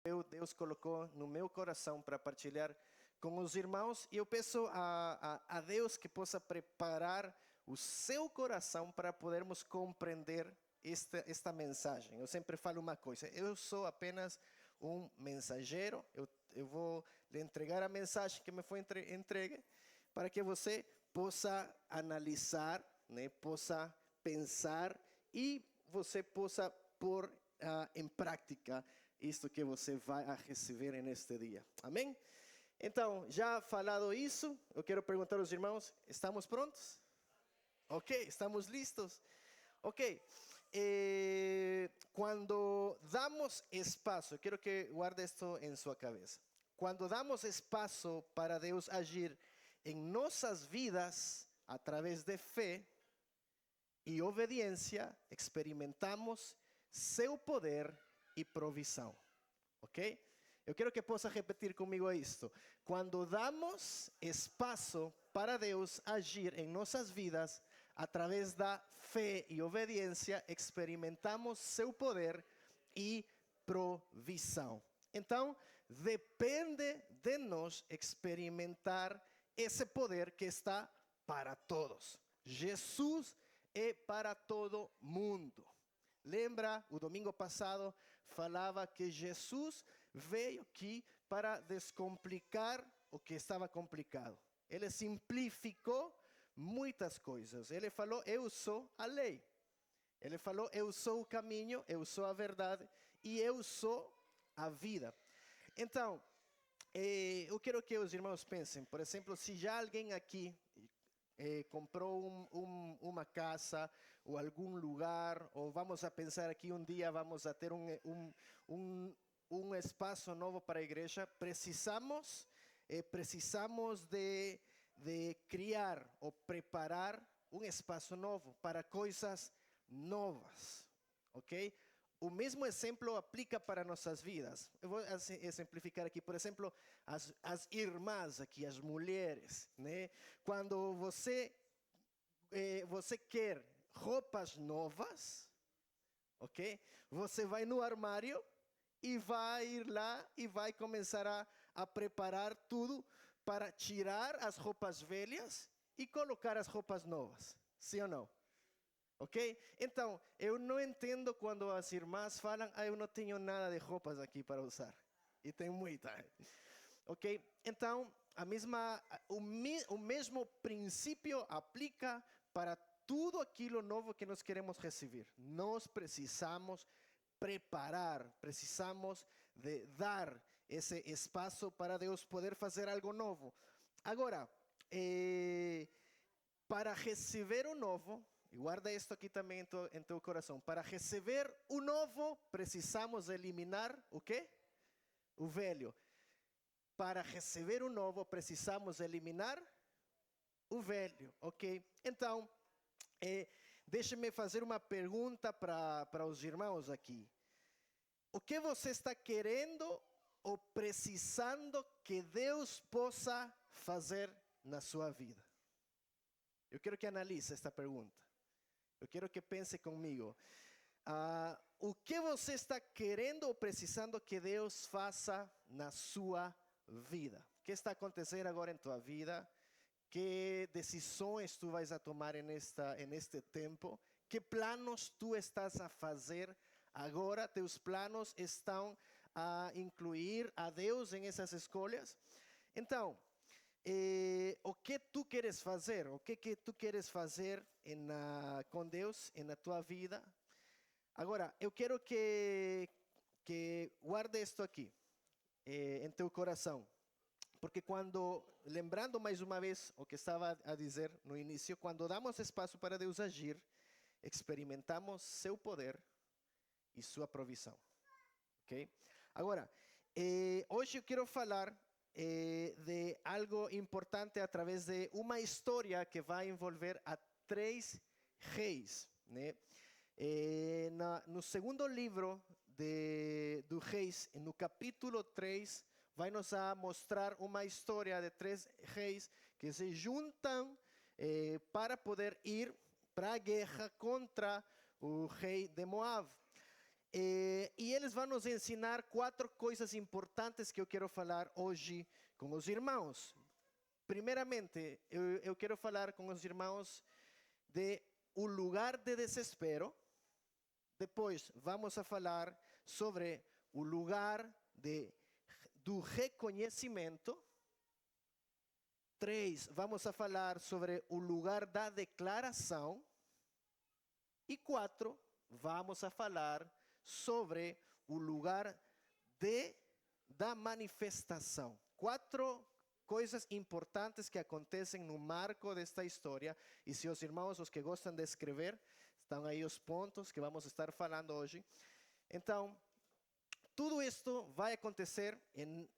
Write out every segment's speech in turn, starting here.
Deus colocou no meu coração para partilhar com os irmãos, e eu peço a Deus que possa preparar o seu coração para podermos compreender esta mensagem. Eu sempre falo uma coisa: eu sou apenas um mensageiro. Eu vou lhe entregar a mensagem que me foi entregue para que você possa analisar, né, possa pensar e você possa pôr em prática isto que você vai a receber neste dia. Amém? Então, já falado isso, eu quero perguntar aos irmãos: estamos prontos? Ok, estamos listos? Ok. Cuando damos espaço, eu quero que guarde esto em sua cabeça. Quando damos espaço para Deus agir em nossas vidas a través de fé e obediência, experimentamos seu poder e provisão. Ok? Eu quero que possa repetir comigo isto. Quando damos espaço para Deus agir em nossas vidas, através da fé e obediência, experimentamos seu poder e provisão. Então, depende de nós experimentar esse poder que está para todos. Jesus é para todo mundo. Lembra, o domingo passado falava que Jesus veio aqui para descomplicar o que estava complicado. Ele simplificou muitas coisas. Ele falou: eu sou a lei. Ele falou: eu sou o caminho, eu sou a verdade e eu sou a vida. Então, eu quero que os irmãos pensem, por exemplo, se já alguém aqui comprou uma casa ou algum lugar, ou vamos a pensar aqui um dia vamos a ter um espaço novo para a igreja, precisamos de criar ou preparar um espaço novo para coisas novas, ok? O mesmo exemplo aplica para nossas vidas. Eu vou exemplificar aqui, por exemplo, as irmãs aqui, as mulheres, né? Quando você quer roupas novas, ok? Você vai no armário e vai ir lá e vai começar a preparar tudo para tirar as roupas velhas e colocar as roupas novas. Sim ou não? Ok? Então, eu não entendo quando as irmãs falam: eu não tenho nada de roupas aqui para usar. E tem muita. Ok? Então, o mesmo princípio aplica para tudo aquilo novo que nós queremos receber. Nós precisamos preparar, precisamos de dar esse espaço para Deus poder fazer algo novo. Agora, para receber o novo, e guarda isto aqui também em teu coração, para receber o novo, precisamos eliminar o quê? O velho. Para receber o novo, precisamos eliminar o velho, ok? Então, deixe-me fazer uma pergunta para os irmãos aqui. O que você está querendo ou precisando que Deus possa fazer na sua vida? Eu quero que analise esta pergunta. Eu quero que pense comigo. O que você está querendo ou precisando que Deus faça na sua vida? O que está acontecendo agora em tua vida? Que decisões tu vais a tomar neste tempo? Que planos tu estás a fazer agora? Teus planos estão a incluir a Deus em essas escolhas? Então, o que tu queres fazer? O que tu queres fazer com Deus na tua vida? Agora, eu quero que guarde isto aqui em teu coração. Porque lembrando mais uma vez o que estava a dizer no início, quando damos espaço para Deus agir, experimentamos seu poder e sua provisão. Ok? Agora, hoje eu quero falar de algo importante através de uma história que vai envolver a 3 reis, né? No segundo livro do Reis, no capítulo 3, vai nos a mostrar uma história de 3 reis que se juntam para poder ir para a guerra contra o rei de Moab. E eles vão nos ensinar 4 coisas importantes que eu quero falar hoje com os irmãos. Primeiramente, eu quero falar com os irmãos de o lugar de desespero. Depois, vamos a falar sobre o lugar do reconhecimento. 3, vamos a falar sobre o lugar da declaração. E 4, vamos a falar sobre o lugar da manifestação. 4 coisas importantes que acontecem no marco desta história. E se os irmãos, os que gostam de escrever, estão aí os pontos que vamos estar falando hoje. Então, tudo isto vai acontecer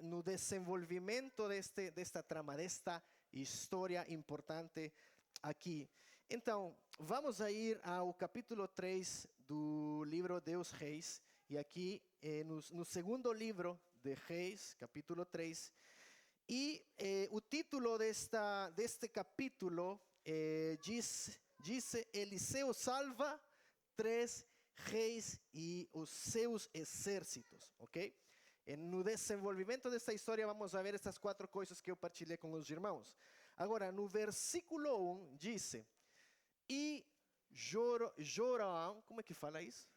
no desenvolvimento desta trama, desta história importante aqui. Então, vamos a ir ao capítulo 3 do livro Deus Reis. E aqui, no segundo livro de Reis, capítulo 3. E o título deste capítulo diz Eliseu salva 3 reis e os seus exércitos, ok? No desenvolvimento desta história vamos a ver estas 4 coisas que eu partilhei com os irmãos. Agora, no versículo 1 diz, e Jorão, como é que fala isso?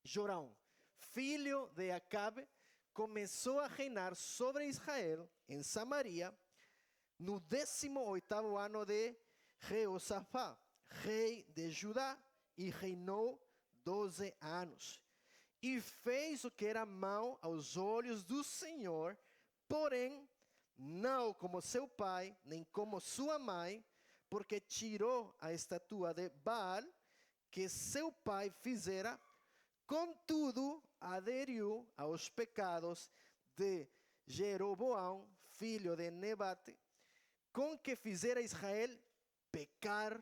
Jorão, filho de Acabe, começou a reinar sobre Israel em Samaria no 18º ano de Jeosafá, rei de Judá, e reinou 12 anos. E fez o que era mau aos olhos do Senhor, porém, não como seu pai, nem como sua mãe, porque tirou a estatua de Baal, que seu pai fizera, contudo, aderiu aos pecados de Jeroboão, filho de Nebate, com que fizera Israel pecar,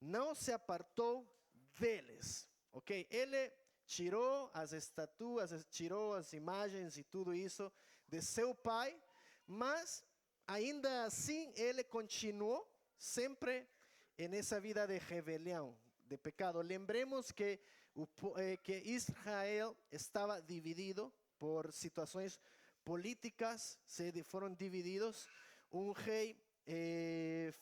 não se apartou deles. Ok? Ele tirou as estatuas, tirou as imagens e tudo isso de seu pai, mas ainda assim ele continuou sempre nessa vida de rebelião, de pecado. Lembremos que Israel estava dividido por situações políticas, foram divididos. Um rei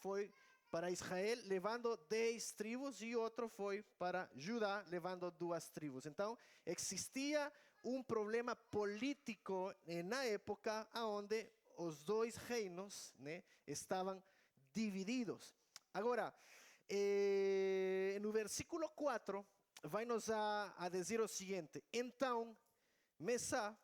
foi para Israel levando 10 tribos e outro foi para Judá levando 2 tribos. Então, existia um problema político na época onde os 2 reinos, né, estavam divididos. Agora, no versículo 4, vai nos a dizer o seguinte: então, Mesá,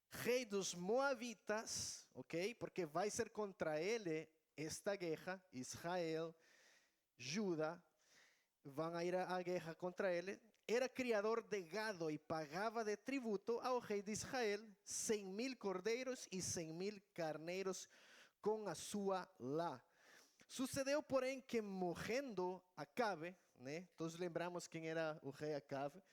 rei dos Moabitas, ok? Porque vai ser contra ele esta guerra, Israel, Judá, vão a ir à guerra contra ele. Era criador de gado e pagava de tributo ao rei de Israel 100.000 cordeiros e 100.000 carneiros com a sua lá. Sucedeu, porém, que morrendo Acabe, né? Todos lembramos quem era o rei Acabe.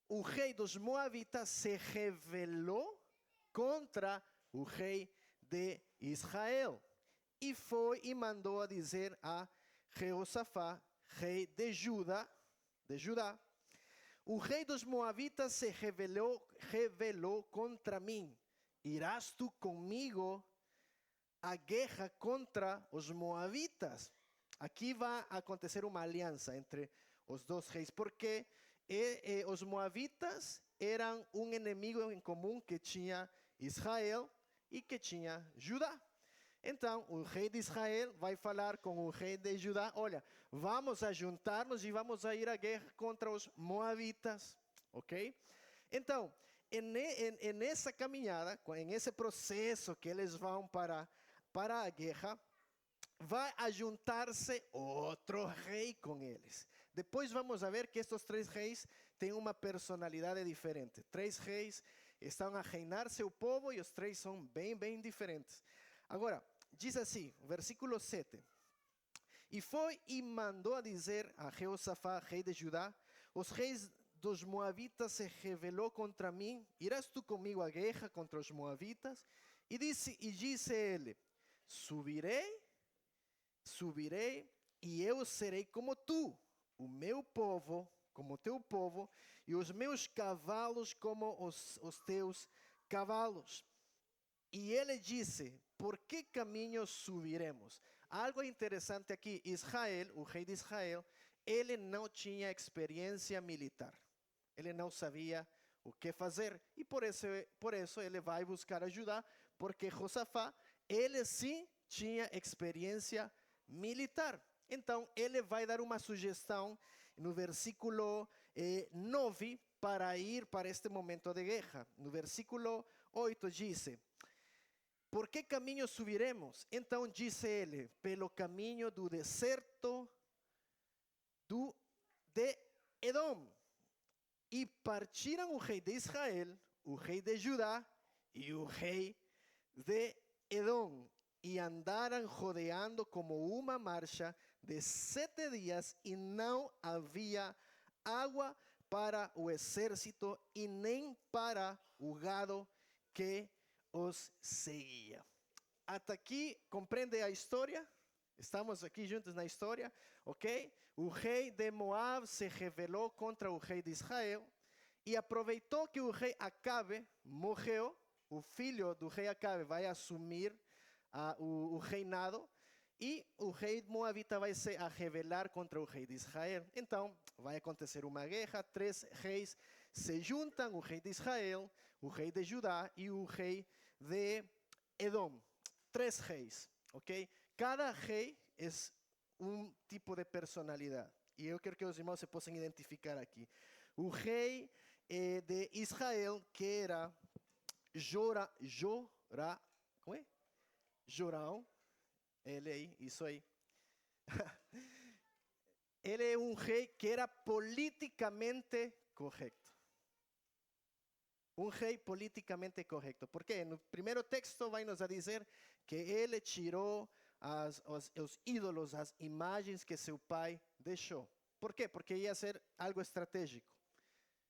O rei dos Moabitas se rebelou contra o rei de Israel. E foi e mandou a dizer a Jeosafá, rei de Judá, o rei dos Moabitas se rebelou contra mim. Irás tu comigo a guerra contra os Moabitas? Aqui vai acontecer uma aliança entre os 2 reis, porque os Moabitas eram um inimigo em comum que tinha Israel e que tinha Judá. Então, o rei de Israel vai falar com o rei de Judá: olha, vamos a juntar-nos e vamos a ir à guerra contra os Moabitas, ok? Então, nessa caminhada, nesse processo que eles vão para a guerra, vai a juntar-se outro rei com eles. Depois vamos a ver que estes 3 reis têm uma personalidade diferente. 3 reis estão a reinar seu povo e os 3 são bem, bem diferentes. Agora, diz assim, versículo 7. E foi e mandou a dizer a Jeosafá, rei de Judá: os reis dos Moabitas se rebelou contra mim, irás tu comigo à guerra contra os Moabitas? E disse ele: subirei subirei e eu serei como tu, o meu povo como teu povo, e os meus cavalos como os teus cavalos. E ele disse, por que caminho subiremos? Algo interessante aqui, Israel, o rei de Israel, ele não tinha experiência militar. Ele não sabia o que fazer. E por isso ele vai buscar ajuda, porque Josafá, ele sim tinha experiência militar. Então, ele vai dar uma sugestão no versículo 9 para ir para este momento de guerra. No versículo 8 diz, por que caminho subiremos? Então disse ele, pelo caminho do deserto de Edom. E partiram o rei de Israel, o rei de Judá e o rei de Edom. E andaram rodeando como uma marcha de 7 dias, e não havia água para o exército e nem para o gado que os seguia. Até aqui, compreende a história? Estamos aqui juntos na história, ok? O rei de Moab se rebelou contra o rei de Israel e aproveitou que o rei Acabe morreu. O filho do rei Acabe vai assumir o reinado, e o rei moabita vai se rebelar contra o rei de Israel. Então, vai acontecer uma guerra, 3 reis se juntam, o rei de Israel, o rei de Judá e o rei de Edom. 3 reis, ok? Cada rei é um tipo de personalidade. E eu quero que os irmãos se possam identificar aqui. O rei de Israel, que era Jorão, ele aí, isso aí. Ele é um rei que era politicamente correto. Um rei politicamente correto. Porque no primeiro texto vai nos a dizer que ele tirou os ídolos, as imagens que seu pai deixou. Por quê? Porque ia ser algo estratégico.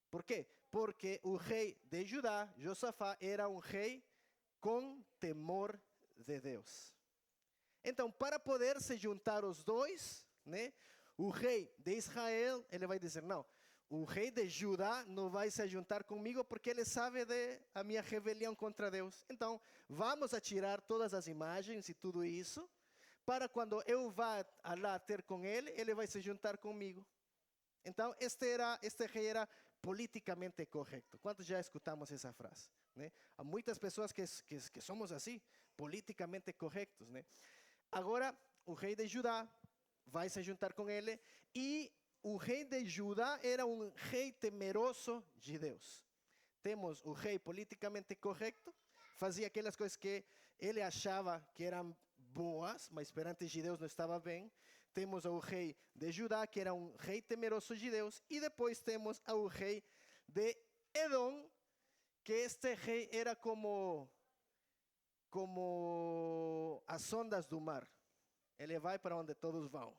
Por quê? Porque o rei de Judá, Josafá, era um rei com temor de Deus. Então, para poder se juntar os dois, né, o rei de Israel, ele vai dizer, não, o rei de Judá não vai se juntar comigo porque ele sabe de a minha rebelião contra Deus. Então, vamos a tirar todas as imagens e tudo isso, para quando eu vá lá ter com ele, ele vai se juntar comigo. Então, este rei era politicamente correto. Quantos já escutamos essa frase? Né? Há muitas pessoas que somos assim, politicamente corretos, né? Agora, o rei de Judá vai se juntar com ele, e o rei de Judá era um rei temeroso de Deus. Temos o rei politicamente correto, fazia aquelas coisas que ele achava que eram boas, mas perante de Deus não estava bem. Temos o rei de Judá, que era um rei temeroso de Deus, e depois temos o rei de Edom, que este rei era como as ondas do mar. Ele vai para onde todos vão,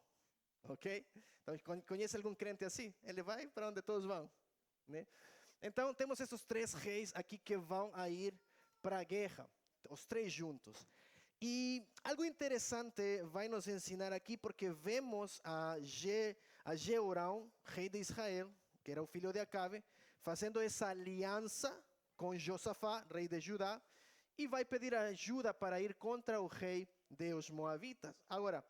ok? Então, conhece algum crente assim? Ele vai para onde todos vão, né? Então, temos esses 3 reis aqui que vão a ir para a guerra, os 3 juntos. E algo interessante vai nos ensinar aqui, porque vemos a Jeorão, rei de Israel, que era o filho de Acabe, fazendo essa aliança com Josafá, rei de Judá, e vai pedir ajuda para ir contra o rei dos Moabitas. Agora,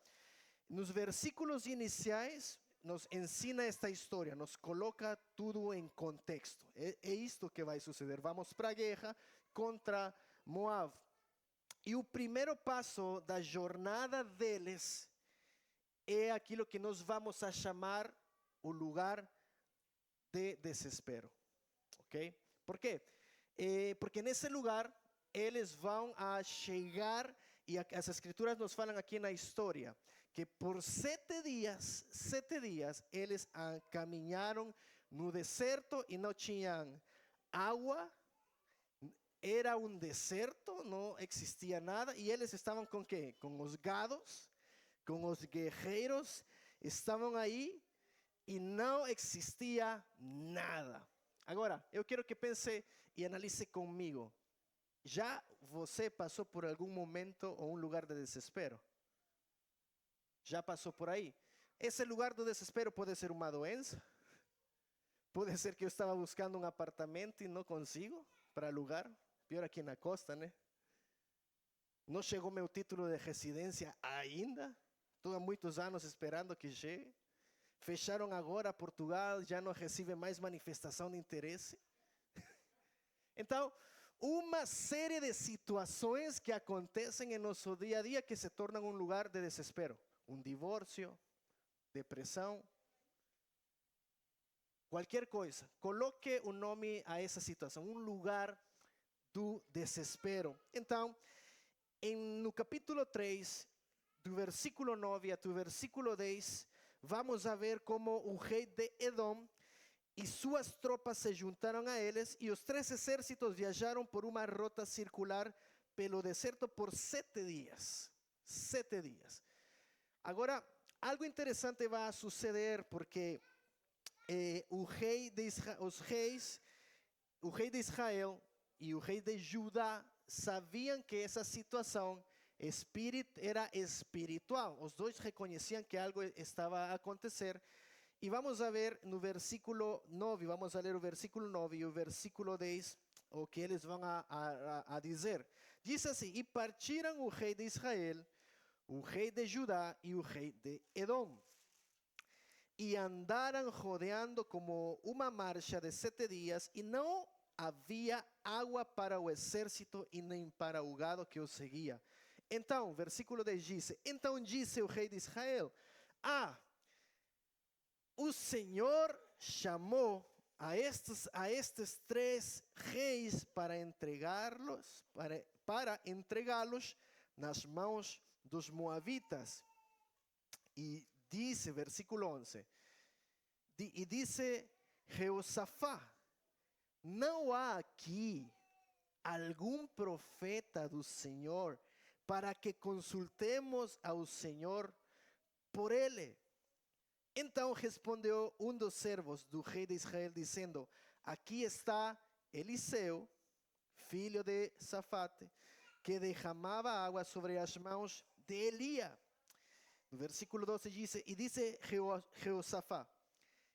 nos versículos iniciais, nos ensina esta história, nos coloca tudo em contexto. É isto que vai suceder. Vamos para a guerra contra Moab. E o primeiro passo da jornada deles é aquilo que nós vamos a chamar o lugar de desespero. Ok? Por quê? Porque nesse lugar eles vão a chegar, e as escrituras nos falam aqui na história, que por 7 dias, eles caminharam no deserto e não tinham água. Era um deserto, não existia nada, e eles estavam com quê? Com os gados, com os guerreiros, estavam aí e não existia nada. Agora, eu quero que pense e analise comigo. Já você passou por algum momento ou um lugar de desespero? Já passou por aí? Esse lugar do desespero pode ser uma doença. Pode ser que eu estava buscando um apartamento e não consigo para alugar. Pior aqui na costa, né? Não chegou meu título de residência ainda. Estou há muitos anos esperando que chegue. Fecharam agora Portugal, já não recebe mais manifestação de interesse. Então, uma série de situações que acontecem em nosso dia a dia que se tornam um lugar de desespero. Um divórcio, depressão, qualquer coisa. Coloque um nome a essa situação, um lugar do desespero. Então, no capítulo 3, do versículo 9 até o versículo 10, vamos a ver como o rei de Edom e suas tropas se juntaram a eles, e os 3 exércitos viajaram por uma rota circular pelo deserto por 7 dias. 7 dias. Agora, algo interessante vai suceder, porque o rei de Israel e o rei de Judá sabiam que essa situação era espiritual. Os dois reconheciam que algo estava a acontecer. E vamos a ver no versículo 9, vamos a ler o versículo 9 e o versículo 10, o que eles vão a dizer. Diz assim: e partiram o rei de Israel, o rei de Judá e o rei de Edom, e andaram rodeando como uma marcha de 7 dias, e não havia água para o exército e nem para o gado que o seguia. Então, versículo 10 diz: então disse o rei de Israel: o Senhor chamou a estes 3 reis para entregá-los nas mãos dos moabitas. E dice, versículo 11, e disse Jeosafá: não há aqui algum profeta do Senhor para que consultemos ao Senhor por ele? Então respondeu um dos servos do rei de Israel, dizendo: aqui está Eliseu, filho de Safate, que derramava água sobre as mãos de Elias. No versículo 12 diz: e disse Jeosafá: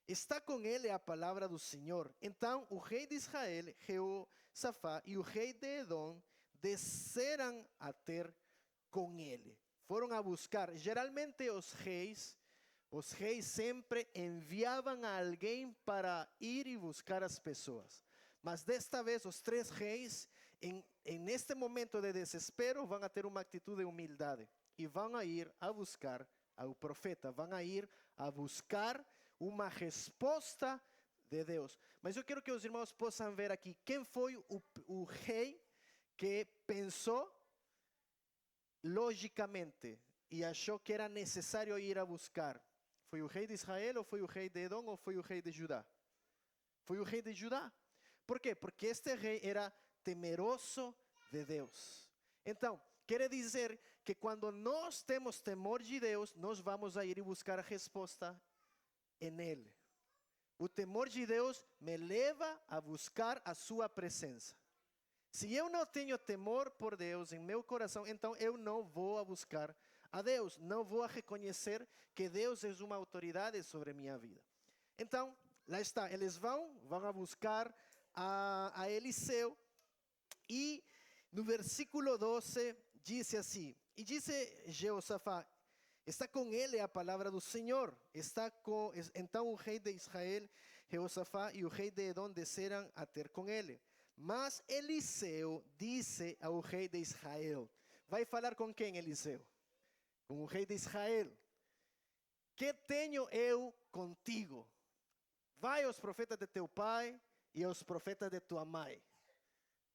está com ele a palavra do Senhor. Então o rei de Israel, Jeosafá, e o rei de Edom desceram a ter com ele. Foram a buscar. Geralmente os reis sempre enviavam a alguém para ir e buscar as pessoas. Mas desta vez os 3 reis, neste momento de desespero, vão a ter uma atitude de humildade. E vão a ir a buscar ao profeta. Vão a ir a buscar uma resposta de Deus. Mas eu quero que os irmãos possam ver aqui quem foi o rei que pensou logicamente e achou que era necessário ir a buscar. Foi o rei de Israel, ou foi o rei de Edom, ou foi o rei de Judá? Foi o rei de Judá. Por quê? Porque este rei era temeroso de Deus. Então, quer dizer que quando nós temos temor de Deus, nós vamos a ir e buscar a resposta em Ele. O temor de Deus me leva a buscar a sua presença. Se eu não tenho temor por Deus em meu coração, então eu não vou a buscar a Deus, não vou a reconhecer que Deus é uma autoridade sobre minha vida. Então, lá está, eles vão a buscar a Eliseu, e no versículo 12 diz assim: e disse Jeosafá: está com ele a palavra do Senhor. Então o rei de Israel, Jeosafá, e o rei de Edom desceram a ter com ele. Mas Eliseu disse ao rei de Israel: vai falar com quem, Eliseu? Com o rei de Israel: que tenho eu contigo? Vai aos profetas de teu pai e aos profetas de tua mãe.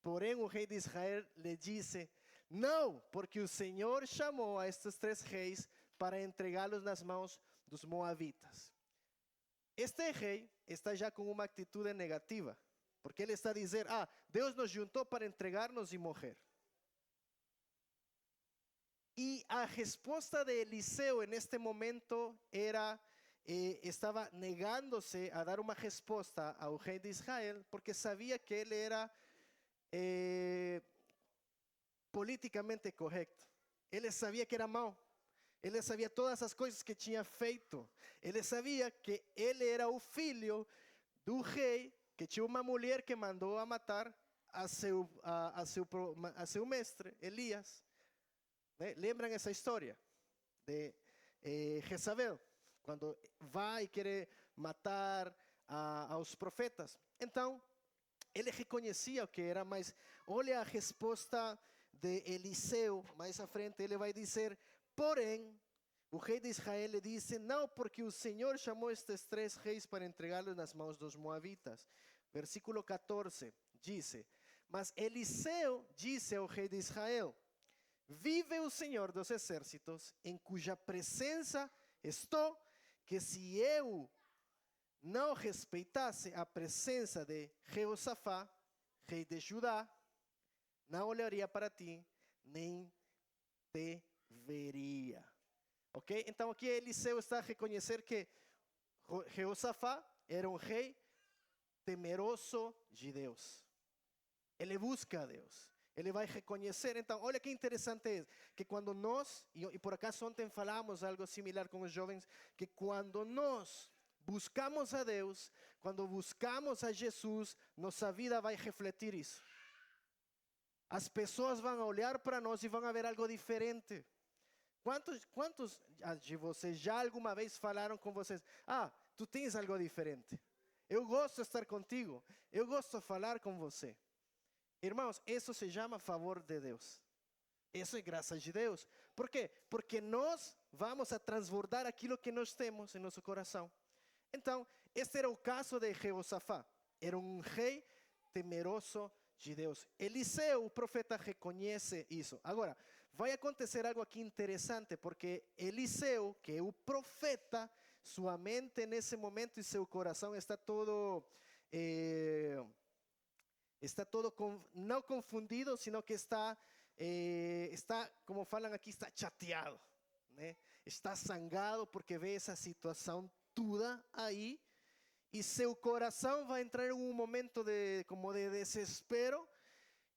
Porém o rei de Israel lhe disse: não, porque o Senhor chamou a estes 3 reis para entregá-los nas mãos dos moabitas. Este rei está já com uma atitude negativa, porque ele está a dizer: Deus nos juntou para entregar-nos e morrer. E a resposta de Eliseu neste momento estava negando-se a dar uma resposta ao rei de Israel, porque sabia que ele era politicamente correto. Ele sabia que era mau. Ele sabia todas as coisas que tinha feito. Ele sabia que ele era o filho do rei, que tinha uma mulher que mandou a matar a seu mestre, Elias. Né? Lembram essa história de Jezabel, quando vai e quer matar aos profetas? Então, ele reconhecia o que era, mas olha a resposta de Eliseu. Mais à frente ele vai dizer: porém, o rei de Israel le disse: não, porque o Senhor chamou estes 3 reis para entregá-los nas mãos dos moabitas. Versículo 14 diz: mas Eliseu disse ao rei de Israel: vive o Senhor dos exércitos, em cuja presença estou, que se eu não respeitasse a presença de Jeosafá, rei de Judá, não olharia para ti, nem te veria. Ok? Então aqui Eliseu está a reconhecer que Jeosafá era um rei temeroso de Deus. Ele busca a Deus. Ele vai reconhecer. Então, olha que interessante é que quando nós, e por acaso ontem falamos algo similar com os jovens, que quando nós buscamos a Deus, quando buscamos a Jesus, nossa vida vai refletir isso. As pessoas vão olhar para nós e vão ver algo diferente. Quantos de vocês já alguma vez falaram com vocês: tu tens algo diferente, eu gosto de estar contigo, eu gosto de falar com você? Irmãos, isso se chama favor de Deus. Isso é graça de Deus. Por quê? Porque nós vamos a transbordar aquilo que nós temos em nosso coração. Então, este era o caso de Jeosafá. Era um rei temeroso de Deus. Eliseu, o profeta, reconhece isso. Agora, vai acontecer algo aqui interessante, porque Eliseu, que é o profeta, sua mente nesse momento e seu coração está todo não confundido, sino que está, como falam aqui, está chateado, né? Está zangado porque vê essa situação toda aí, e seu coração vai entrar em um momento como de desespero,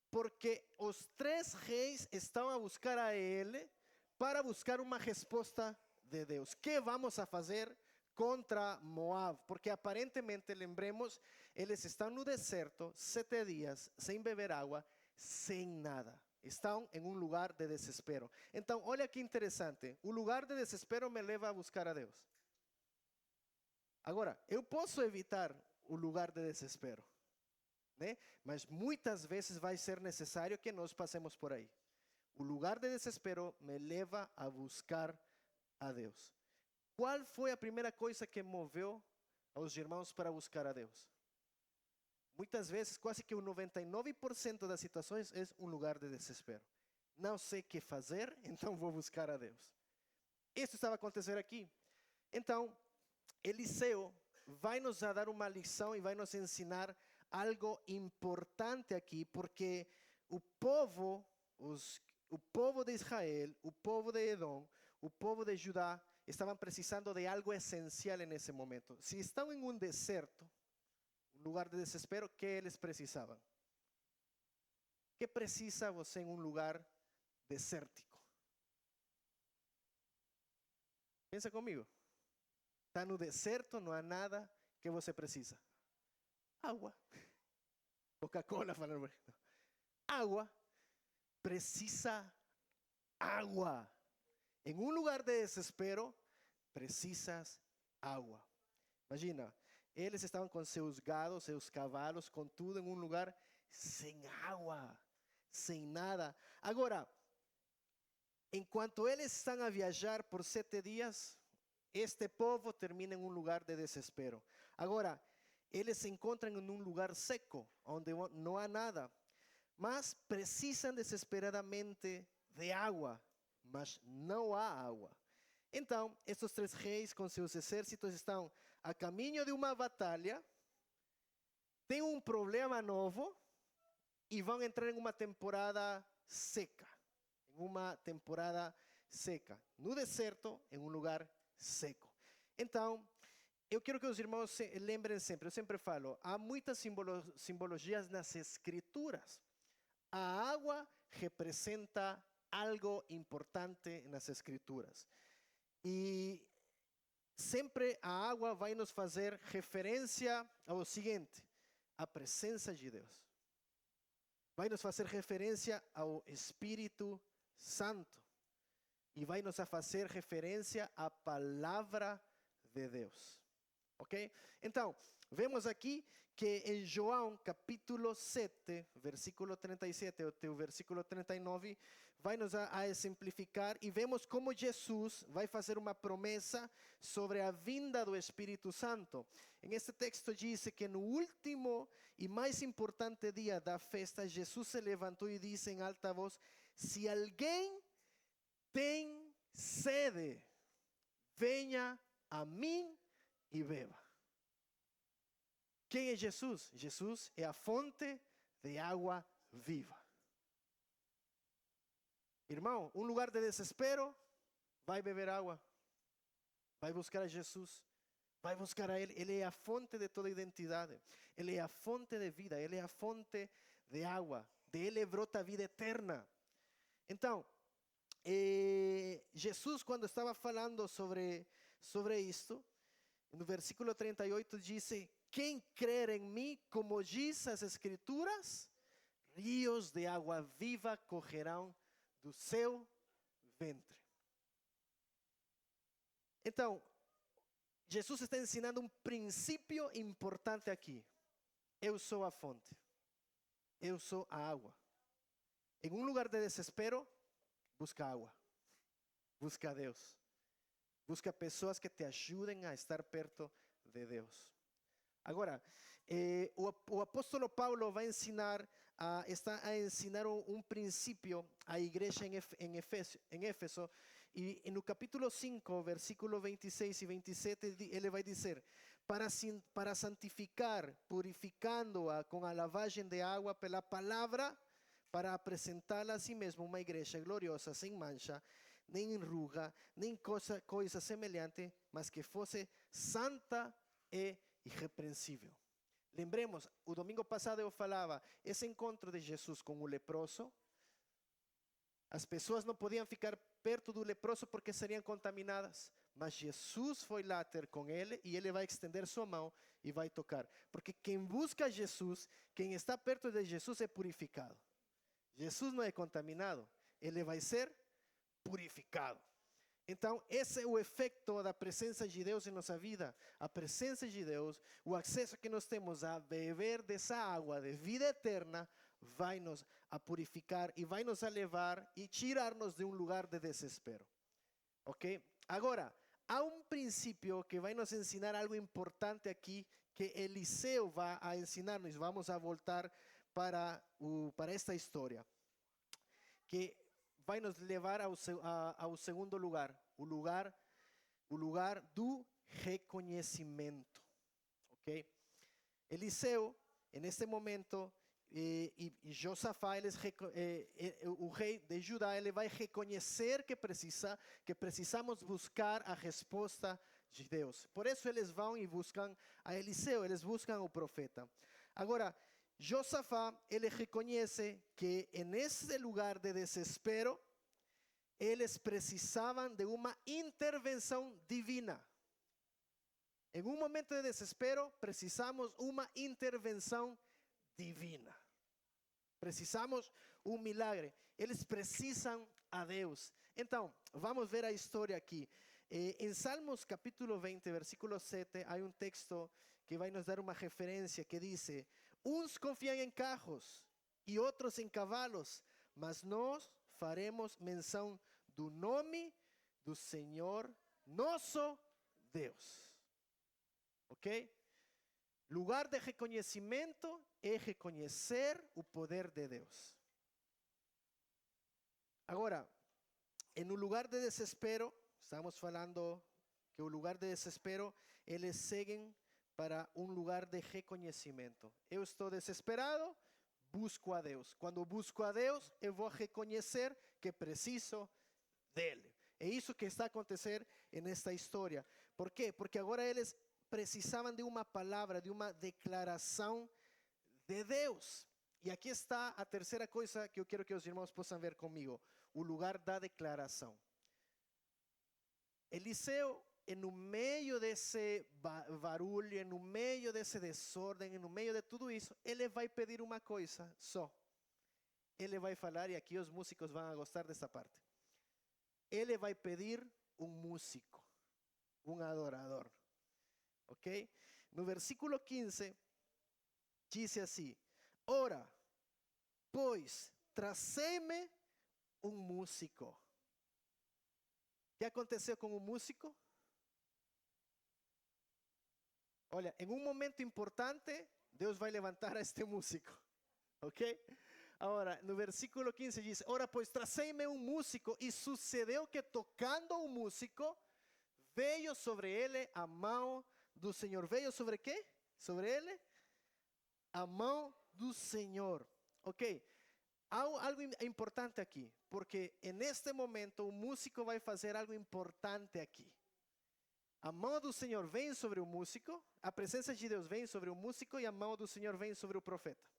porque os 3 reis estão a buscar a ele para buscar uma resposta de Deus. Que vamos a fazer contra Moab? Porque aparentemente, lembremos, eles estão no deserto 7 dias, sem beber água, sem nada. Estão em um lugar de desespero. Então, olha que interessante. O lugar de desespero me leva a buscar a Deus. Agora, eu posso evitar o lugar de desespero, né? Mas muitas vezes vai ser necessário que nós passemos por aí. O lugar de desespero me leva a buscar a Deus. Qual foi a primeira coisa que moveu aos irmãos para buscar a Deus? Muitas vezes, quase que o 99% das situações é um lugar de desespero. Não sei o que fazer, então vou buscar a Deus. Isso estava acontecendo aqui. Então, Eliseu vai nos dar uma lição e vai nos ensinar algo importante aqui, porque o povo de Israel, o povo de Edom, o povo de Judá, estavam precisando de algo essencial nesse momento. Se estão em um deserto, um lugar de desespero, que eles precisavam? Que precisa você em um lugar desértico? Pensa comigo. Está no deserto, não há nada, que você precisa? Água. Coca-Cola, falando. Água. Precisa água. Em um lugar de desespero, precisas água. Imagina, eles estavam com seus gados, seus cavalos, com tudo em um lugar sem água, sem nada. Agora, enquanto eles estão a viajar por 7 dias, este povo termina em um lugar de desespero. Agora, eles se encontram em um lugar seco, onde não há nada, mas precisam desesperadamente de água, mas não há água. Então, estes 3 reis com seus exércitos estão a caminho de uma batalha, têm um problema novo e vão entrar em uma temporada seca. Em uma temporada seca. No deserto, em um lugar seco. Então, eu quero que os irmãos lembrem sempre, eu sempre falo, há muitas simbologias nas escrituras. A água representa algo importante nas escrituras. E sempre a água vai nos fazer referência ao seguinte: a presença de Deus. Vai nos fazer referência ao Espírito Santo. E vai nos fazer referência à palavra de Deus. Ok? Então, vemos aqui que em João capítulo 7, versículo 37 até o versículo 39, vai nos a exemplificar e vemos como Jesus vai fazer uma promessa sobre a vinda do Espírito Santo. Em este texto diz que no último e mais importante dia da festa, Jesus se levantou e disse em alta voz: se alguém tem sede, venha a mim e beba. Quem é Jesus? Jesus é a fonte de água viva. Irmão, um lugar de desespero, vai beber água. Vai buscar a Jesus. Vai buscar a Ele. Ele é a fonte de toda identidade. Ele é a fonte de vida. Ele é a fonte de água. De Ele brota a vida eterna. Então, Jesus, quando estava falando sobre isto, no versículo 38 diz: quem crer em mim, como diz as Escrituras, rios de água viva correrão do seu ventre. Então, Jesus está ensinando um princípio importante aqui. Eu sou a fonte. Eu sou a água. Em um lugar de desespero, busca água. Busca a Deus. Busca pessoas que te ajudem a estar perto de Deus. Agora, o apóstolo Paulo vai ensinar, está a ensinar um princípio à igreja em Éfeso, e no capítulo 5, versículo 26 e 27, ele vai dizer: para santificar, purificando-a com a lavagem de água pela palavra, para apresentá-la a si mesmo uma igreja gloriosa, sem mancha, nem ruga, nem coisa semelhante, mas que fosse santa e irrepreensível. Lembremos, o domingo passado eu falava, esse encontro de Jesus com o leproso, as pessoas não podiam ficar perto do leproso porque seriam contaminadas, mas Jesus foi lá ter com ele e ele vai estender sua mão e vai tocar, porque quem busca Jesus, quem está perto de Jesus é purificado. Jesus não é contaminado, ele vai ser purificado. Então, esse é o efeito da presença de Deus em nossa vida. A presença de Deus, o acesso que nós temos a beber dessa água de vida eterna, vai nos a purificar e vai nos a levar e tirar-nos de um lugar de desespero. Ok? Agora, há um princípio que vai nos ensinar algo importante aqui, que Eliseu vai a ensinar-nos. Vamos a voltar para esta história, que vai nos levar ao segundo lugar, o lugar do reconhecimento. Ok? Eliseu, neste momento, e Josafá, o rei de Judá, ele vai reconhecer que precisamos buscar a resposta de Deus. Por isso eles vão e buscam a Eliseu, eles buscam o profeta. Agora, Josafá, ele reconhece que nesse lugar de desespero, eles precisavam de uma intervenção divina. Em um momento de desespero, precisamos uma intervenção divina. Precisamos um milagre. Eles precisam a Deus. Então, vamos ver a história aqui. Em Salmos capítulo 20, versículo 7, há um texto que vai nos dar uma referência que diz: uns confiam em carros e outros em cavalos, mas nós faremos menção do nome do Senhor nosso Deus. Ok? Lugar de reconhecimento é reconhecer o poder de Deus. Agora, em um lugar de desespero, estamos falando que o lugar de desespero, eles seguem para um lugar de reconhecimento. Eu estou desesperado, busco a Deus. Quando busco a Deus, eu vou reconhecer que preciso dele. É isso que está a acontecer nesta história. Por quê? Porque agora eles precisavam de uma palavra, de uma declaração de Deus. E aqui está a terceira coisa que eu quero que os irmãos possam ver comigo: o lugar da declaração. Eliseu, no meio desse barulho, no meio desse desordem, no meio de tudo isso, ele vai pedir uma coisa só. Ele vai falar, e aqui os músicos vão gostar dessa parte. Ele vai pedir um músico, um adorador. Ok? No versículo 15, diz assim: ora, pois, trazei-me um músico. O que aconteceu com o músico? Olha, em um momento importante, Deus vai levantar a este músico. Ok? Agora, no versículo 15 diz: ora, pois, trazei-me um músico. E sucedeu que, tocando o músico, veio sobre ele a mão do Senhor. Veio sobre quê? Sobre ele? A mão do Senhor. Ok? Há algo importante aqui, porque neste momento o músico vai fazer algo importante aqui. A mão do Senhor vem sobre o músico, a presença de Deus vem sobre o músico e a mão do Senhor vem sobre o profeta.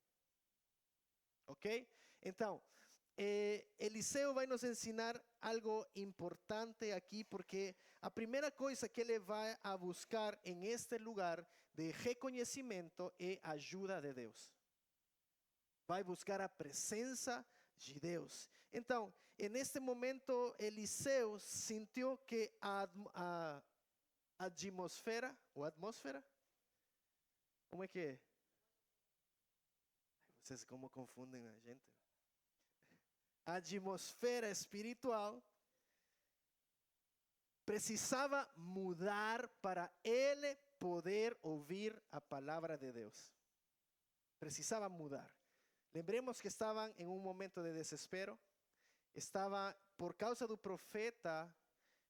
Ok? Então, Eliseu vai nos ensinar algo importante aqui, porque a primeira coisa que ele vai a buscar em este lugar de reconhecimento é a ajuda de Deus. Vai buscar a presença de Deus. Então, neste momento, Eliseu sentiu que a atmosfera, ou atmosfera? Como é que é? Vocês como confundem a gente. A atmosfera espiritual precisava mudar para ele poder ouvir a palavra de Deus. Precisava mudar. Lembremos que estavam em um momento de desespero. Estava, por causa do profeta,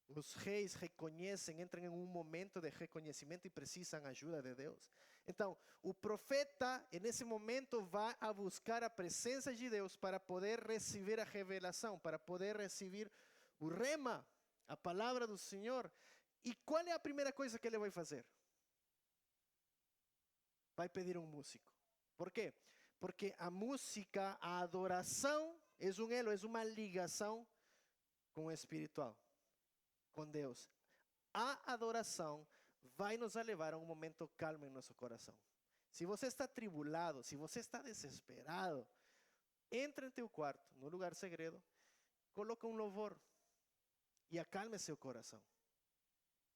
os reis reconhecem, entram em um momento de reconhecimento e precisam ajuda de Deus. Então, o profeta, nesse momento, vai a buscar a presença de Deus para poder receber a revelação, para poder receber o rema, a palavra do Senhor. E qual é a primeira coisa que ele vai fazer? Vai pedir um músico. Por quê? Porque a música, a adoração, é um elo, é uma ligação com o espiritual, com Deus. A adoração vai nos levar a um momento calmo em nosso coração. Se você está tribulado, se você está desesperado, entra em teu quarto, no lugar segredo, coloca um louvor e acalme seu coração.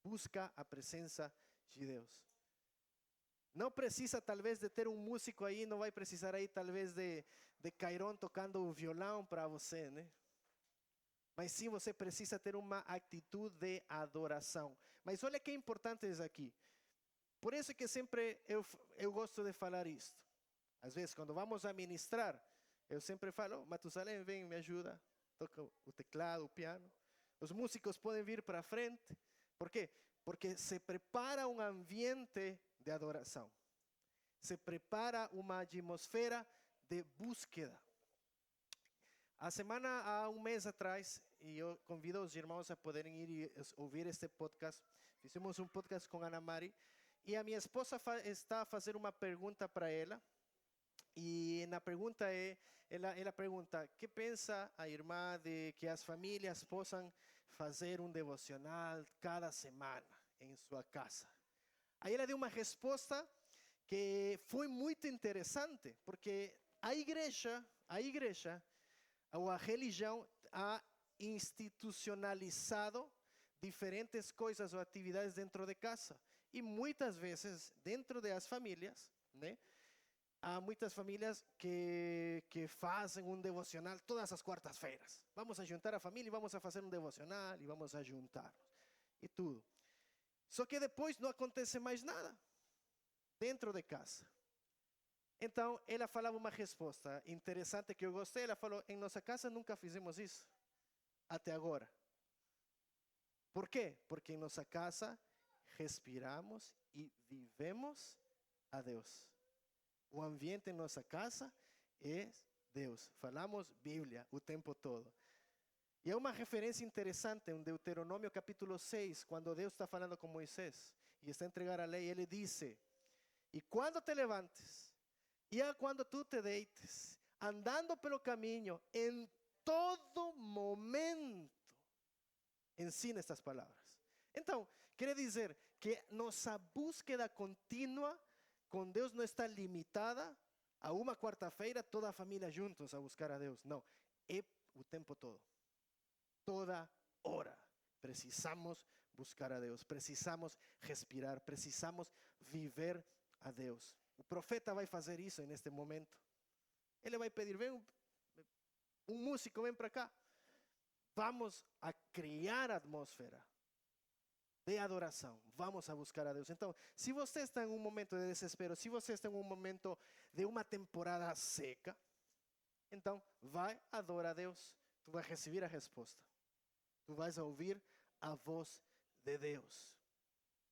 Busca a presença de Deus. Não precisa talvez de ter um músico aí, não vai precisar aí talvez de Cairon tocando o violão para você, né? Mas sim, você precisa ter uma atitude de adoração. Mas olha que importante isso aqui. Por isso que sempre eu gosto de falar isto. Às vezes, quando vamos a ministrar, eu sempre falo: Matusalém, vem, me ajuda. Toca o teclado, o piano. Os músicos podem vir para frente. Por quê? Porque se prepara um ambiente de adoração. Se prepara uma atmosfera de búsqueda. Há um mês atrás, e eu convido os irmãos a poderem ir e ouvir este podcast. Fizemos um podcast com Ana Mari, e a minha esposa está a fazer uma pergunta para ela. E na pergunta ela pergunta: que pensa a irmã de que as famílias possam fazer um devocional cada semana em sua casa? Aí ela deu uma resposta que foi muito interessante, porque a igreja, ou a religião, ha institucionalizado diferentes coisas ou atividades dentro de casa. E muitas vezes, dentro das famílias, né, há muitas famílias que fazem um devocional todas as quartas-feiras. Vamos a juntar a família e vamos a fazer um devocional e vamos a juntar. E tudo. Só que depois não acontece mais nada dentro de casa. Então, ela falava uma resposta interessante que eu gostei. Ela falou: em nossa casa nunca fizemos isso, até agora. Por quê? Porque em nossa casa respiramos e vivemos a Deus. O ambiente em nossa casa é Deus. Falamos Bíblia o tempo todo. E é uma referência interessante em Deuteronômio capítulo 6, quando Deus está falando com Moisés e está a entregar a lei, ele disse: e quando te levantes, e a quando tu te deites, andando pelo caminho, em todo momento, ensina estas palavras. Então, quer dizer que nossa búsqueda contínua com Deus não está limitada a uma quarta-feira, toda a família juntos a buscar a Deus. Não, é o tempo todo, toda hora. Precisamos buscar a Deus, precisamos respirar, precisamos viver a Deus. O profeta vai fazer isso neste momento. Ele vai pedir, vem um músico, vem para cá. Vamos a criar atmosfera de adoração. Vamos a buscar a Deus. Então, se você está em um momento de desespero, se você está em um momento de uma temporada seca, então vai adorar a Deus. Tu vais receber a resposta. Tu vais ouvir a voz de Deus.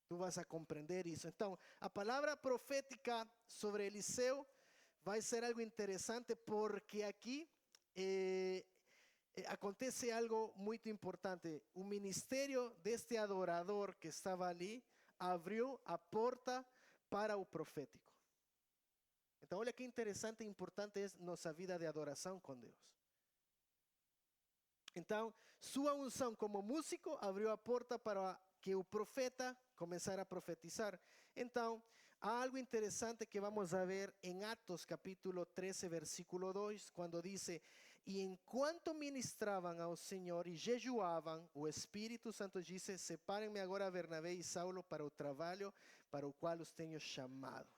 Tu vas a compreender isso. Então, a palavra profética sobre Eliseu vai ser algo interessante porque aqui acontece algo muito importante. O ministério deste adorador que estava ali abriu a porta para o profético. Então, olha que interessante e importante é nossa vida de adoração com Deus. Então, sua unção como músico abriu a porta para que o profeta começara a profetizar. Então, há algo interessante que vamos a ver em Atos capítulo 13, versículo 2, quando dice: e enquanto ministravam ao Senhor e jejuavam, o Espírito Santo disse: separem-me agora Bernabé e Saulo para o trabalho para o qual os tenho chamado.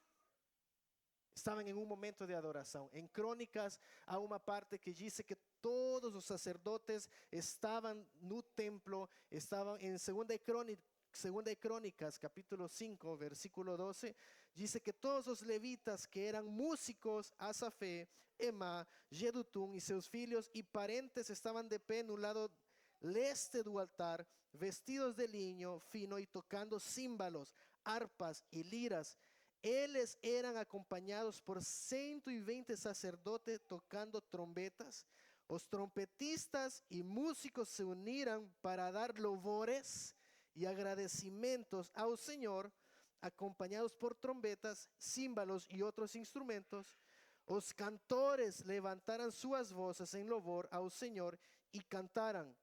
Estavam em um momento de adoração. Em Crônicas há uma parte que diz que todos os sacerdotes estavam no templo, estavam em 2 Crônicas, capítulo 5, versículo 12, diz que todos os levitas que eram músicos, Asafé, Emá, Jedutum e seus filhos e parentes estavam de pé no lado leste do altar, vestidos de linho fino e tocando címbalos, harpas e liras. Eles eram acompanhados por 120 sacerdotes tocando trombetas. Os trompetistas e músicos se uniram para dar louvores e agradecimentos ao Senhor, acompanhados por trombetas, címbalos e outros instrumentos. Os cantores levantaram suas vozes em louvor ao Senhor e cantaram: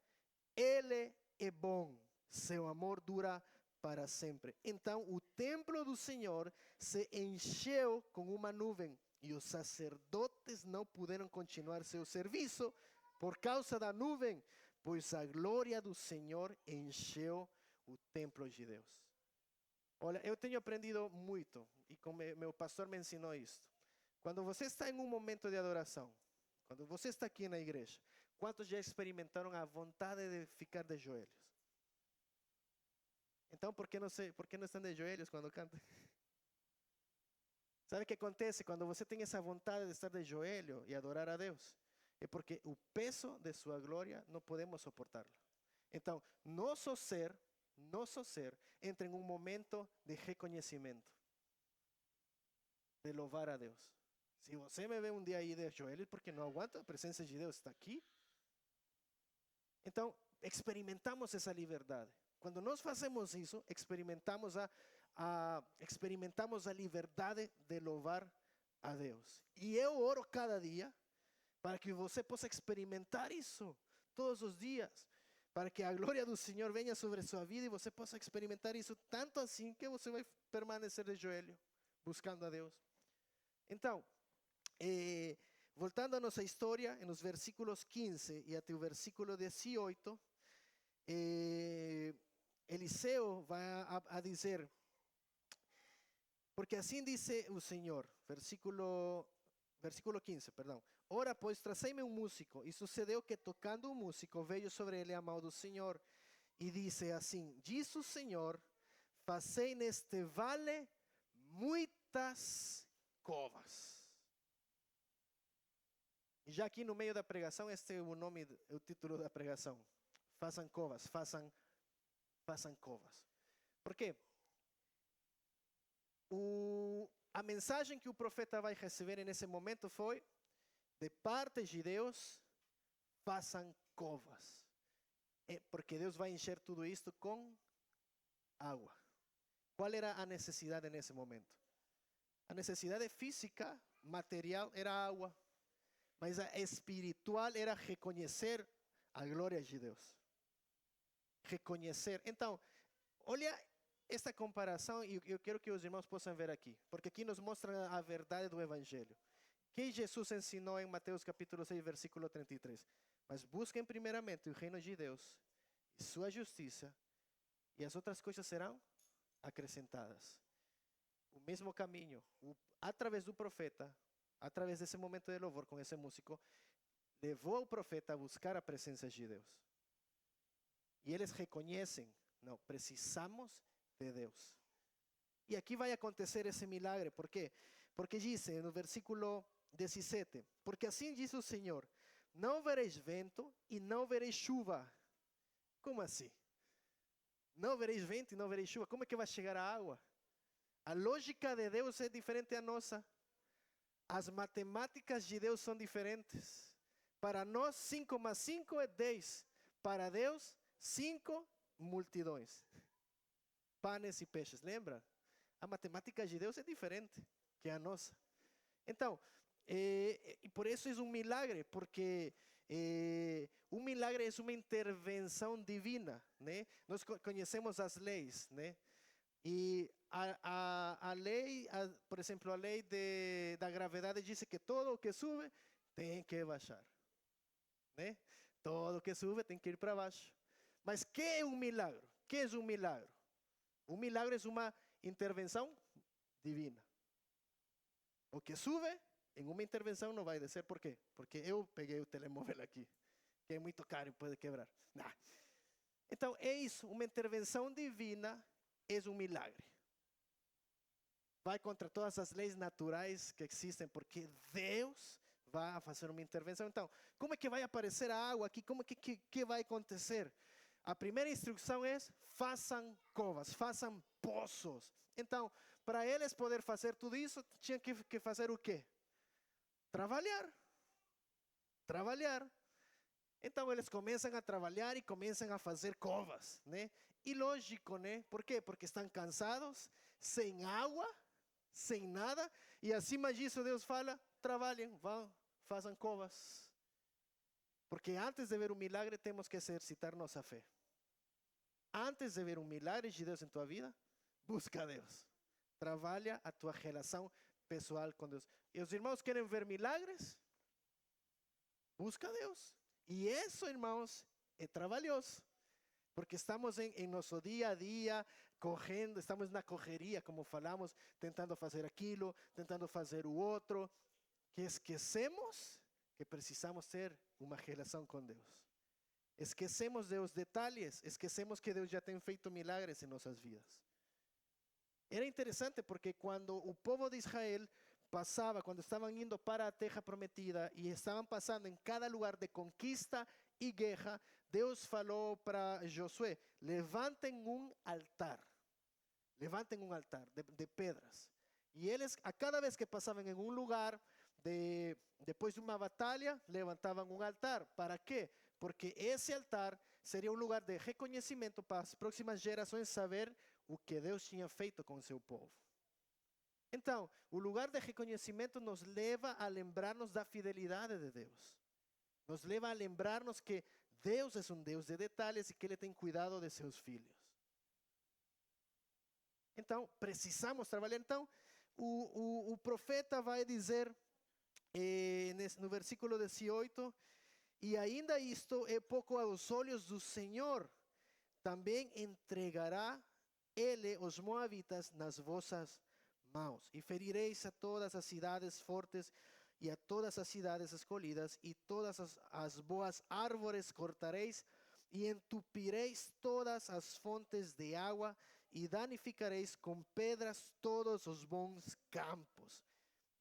Ele é bom, seu amor dura para sempre. Então o templo do Senhor se encheu com uma nuvem e os sacerdotes não puderam continuar seu serviço por causa da nuvem, pois a glória do Senhor encheu o templo de Deus. Olha, eu tenho aprendido muito e como meu pastor me ensinou isso. Quando você está em um momento de adoração, quando você está aqui na igreja, quantos já experimentaram a vontade de ficar de joelhos? Então, por que não estão de joelhos quando cantam? Sabe o que acontece quando você tem essa vontade de estar de joelho e adorar a Deus? É porque o peso de sua glória não podemos suportarlo. Então, nosso ser entra em um momento de reconhecimento, de louvar a Deus. Se você me vê um dia aí de joelhos, porque não aguenta, a presença de Deus está aqui. Então, experimentamos essa liberdade. Quando nós fazemos isso, experimentamos a liberdade de louvar a Deus. E eu oro cada dia para que você possa experimentar isso todos os dias, para que a glória do Senhor venha sobre sua vida e você possa experimentar isso tanto assim que você vai permanecer de joelho, buscando a Deus. Então, voltando a nossa história, nos versículos 15 e até o versículo 18, Eliseu vai a dizer, porque assim disse o Senhor, versículo 15, perdão. Ora, pois, trazei-me um músico. E sucedeu que, tocando um músico, veio sobre ele a mão do Senhor. E disse assim: diz o Senhor, fazei neste vale muitas covas. E já aqui no meio da pregação, este é o nome, o título da pregação. Façam covas, façam covas. Por quê? A mensagem que o profeta vai receber nesse momento foi: de parte de Deus, façam covas. Porque Deus vai encher tudo isto com água. Qual era a necessidade nesse momento? A necessidade física, material, era água. Mas a espiritual era reconhecer a glória de Deus. Reconhecer. Então, olha esta comparação e eu quero que os irmãos possam ver aqui, porque aqui nos mostra a verdade do Evangelho. Que Jesus ensinou em Mateus capítulo 6, versículo 33. Mas busquem primeiramente o reino de Deus e sua justiça, e as outras coisas serão acrescentadas. O mesmo caminho, através do profeta, através desse momento de louvor com esse músico, levou o profeta a buscar a presença de Deus. E eles reconhecem, não, precisamos de Deus. E aqui vai acontecer esse milagre, por quê? Porque diz no versículo 17, porque assim diz o Senhor, não vereis vento e não vereis chuva. Como assim? Não vereis vento e não vereis chuva, como é que vai chegar a água? A lógica de Deus é diferente da nossa. As matemáticas de Deus são diferentes. Para nós, 5 mais 5 é 10. Para Deus, 5 multidões. Panes e peixes, lembra? A matemática de Deus é diferente que a nossa. Então, e por isso é um milagre, porque um milagre é uma intervenção divina, né? Nós conhecemos as leis, né? E a lei, por exemplo, a lei da gravidade diz que todo o que sube tem que baixar, né? Todo o que sube tem que ir para baixo. Mas que é um milagre? Que é um milagre? Um milagre é uma intervenção divina. O que sube em uma intervenção não vai descer. Por quê? Porque eu peguei o telemóvel aqui, que é muito caro e pode quebrar. Não. Então é isso, uma intervenção divina é um milagre. Vai contra todas as leis naturais que existem, porque Deus vai fazer uma intervenção. Então, como é que vai aparecer a água aqui? Como que vai acontecer? A primeira instrução é: façam covas, façam poços. Então, para eles poder fazer tudo isso, tinham que fazer o quê? Trabalhar. Trabalhar. Então eles começam a trabalhar e começam a fazer covas, né? E lógico, né? Por quê? Porque estão cansados, sem água, sem nada, e acima disso Deus fala: trabalhem, vão, façam covas. Porque antes de ver um milagre temos que exercitar nossa fé. Antes de ver um milagre de Deus em tua vida, busca a Deus. Trabalha a tua relação pessoal com Deus. E os irmãos querem ver milagres? Busca a Deus. E isso, irmãos, é trabalhoso. Porque estamos em nosso dia a dia, correndo, estamos na correria, como falamos, tentando fazer aquilo, tentando fazer o outro, que esquecemos que precisamos ter uma relação com Deus. Esquecemos dos detalhes, esquecemos que Deus já tem feito milagres em nossas vidas. Era interessante porque quando o povo de Israel passava, quando estavam indo para a terra prometida e estavam passando em cada lugar de conquista e guerra, Deus falou para Josué: levantem um altar de pedras. E eles, a cada vez que passavam em um lugar, depois de uma batalha, levantavam um altar. Para quê? Porque esse altar seria um lugar de reconhecimento para as próximas gerações saber o que Deus tinha feito com o seu povo. Então, o lugar de reconhecimento nos leva a lembrar-nos da fidelidade de Deus. Nos leva a lembrar-nos que Deus é um Deus de detalhes e que Ele tem cuidado de seus filhos. Então, precisamos trabalhar. Então, o profeta vai dizer no versículo 18: e ainda isto é pouco aos olhos do Senhor, também entregará Ele os moabitas nas vossas mãos, e ferireis a todas as cidades fortes e a todas as cidades escolhidas, e todas as boas árvores cortareis, e entupireis todas as fontes de água, e danificareis com pedras todos os bons campos.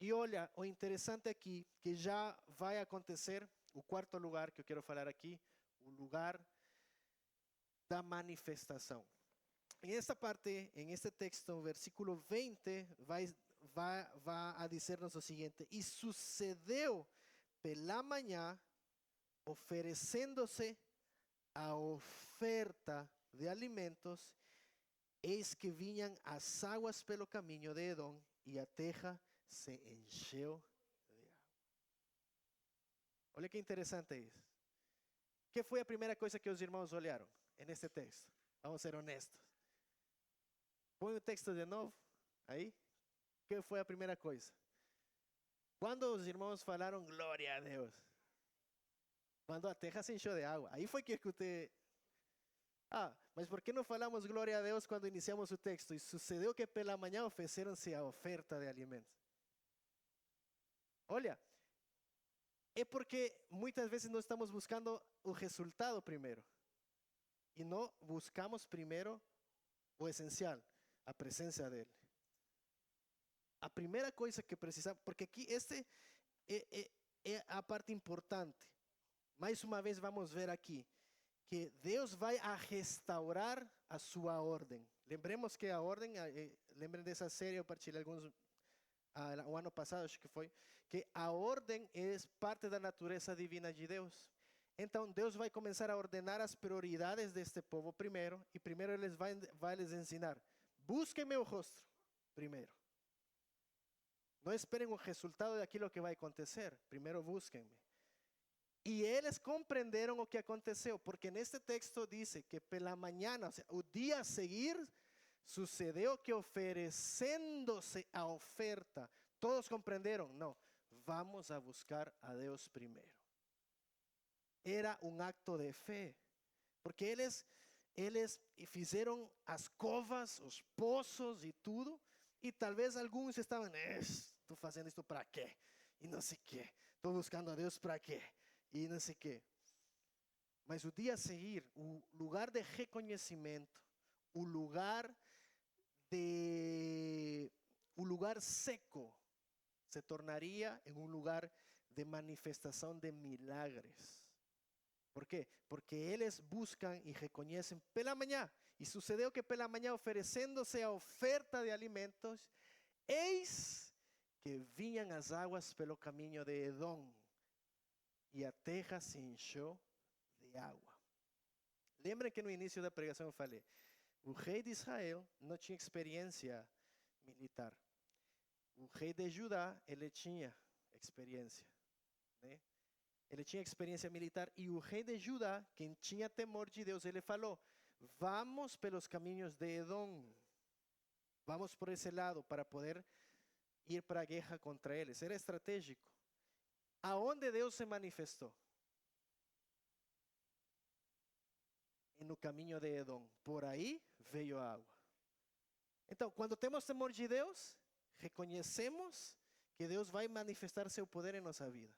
E olha, o interessante aqui, que já vai acontecer, o quarto lugar que eu quero falar aqui, o lugar da manifestação. Em esta parte, em este texto, versículo 20, vai a dizer-nos o seguinte: e sucedeu pela manhã, oferecendo-se a oferta de alimentos, eis que vinham as águas pelo caminho de Edom, e a terra se encheu de água. Olha que interessante isso. Que foi a primeira coisa que os irmãos olharam neste texto? Vamos ser honestos. Põe o texto de novo, aí. Que foi a primeira coisa? Quando os irmãos falaram glória a Deus? Quando a terra se encheu de água. Aí foi que eu escutei. Ah, mas por que não falamos glória a Deus quando iniciamos o texto? E sucedeu que pela manhã ofereceram-se a oferta de alimentos. Olha, é porque muitas vezes nós estamos buscando o resultado primeiro. E não buscamos primeiro o essencial, a presença dele. A primeira coisa que precisamos, porque aqui é a parte importante. Mais uma vez vamos ver aqui que Deus vai a restaurar a sua ordem. Lembremos que a ordem, lembrem dessa série, eu partilhei alguns o ano passado, acho que foi, que a ordem é parte da natureza divina de Deus. Então Deus vai começar a ordenar as prioridades deste povo primeiro, e primeiro Ele vai lhes ensinar: busquem meu rosto primeiro. Não esperem o resultado daquilo que vai acontecer, primeiro busquem-me. E eles compreenderam o que aconteceu, porque neste texto diz que pela manhã, ou seja, o dia a seguir, sucedeu que oferecendo-se a oferta, todos compreenderam, não, vamos a buscar a Deus primeiro. Era um acto de fé, porque eles fizeram as covas, os poços e tudo, e talvez alguns estavam, estou fazendo isto para quê? E não sei o quê, estou buscando a Deus para quê? E não sei o quê. Mas o dia a seguir, o lugar de reconhecimento, o lugar seco, se tornaria em um lugar de manifestação de milagres. ¿Por quê? Porque eles buscam e reconhecem pela manhã. E sucedeu que pela manhã, oferecendo-se a oferta de alimentos, eis que vinham as águas pelo caminho de Edom, e a terra se encheu de água. Lembrem que no início da pregação eu falei, o rei de Israel não tinha experiência militar. O rei de Judá, ele tinha experiência, né? Ele tinha experiência militar, e o rei de Judá, quem tinha temor de Deus, ele falou: vamos pelos caminhos de Edom, vamos por esse lado para poder ir para a guerra contra eles. Era estratégico. Aonde Deus se manifestou? No caminho de Edom. Por aí veio a água. Então, quando temos temor de Deus, reconhecemos que Deus vai manifestar seu poder em nossa vida.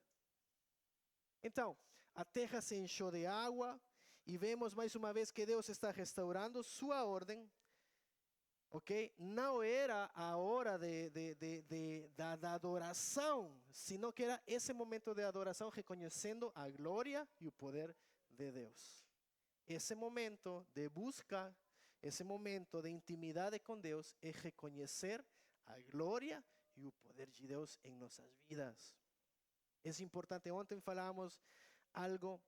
Então, a terra se encheu de água, e vemos mais uma vez que Deus está restaurando sua ordem. Ok? Não era a hora da adoração, sino que era esse momento de adoração, reconhecendo a glória e o poder de Deus. Esse momento de busca, esse momento de intimidade com Deus, é reconhecer a glória e o poder de Deus em nossas vidas. É importante. Ontem falamos algo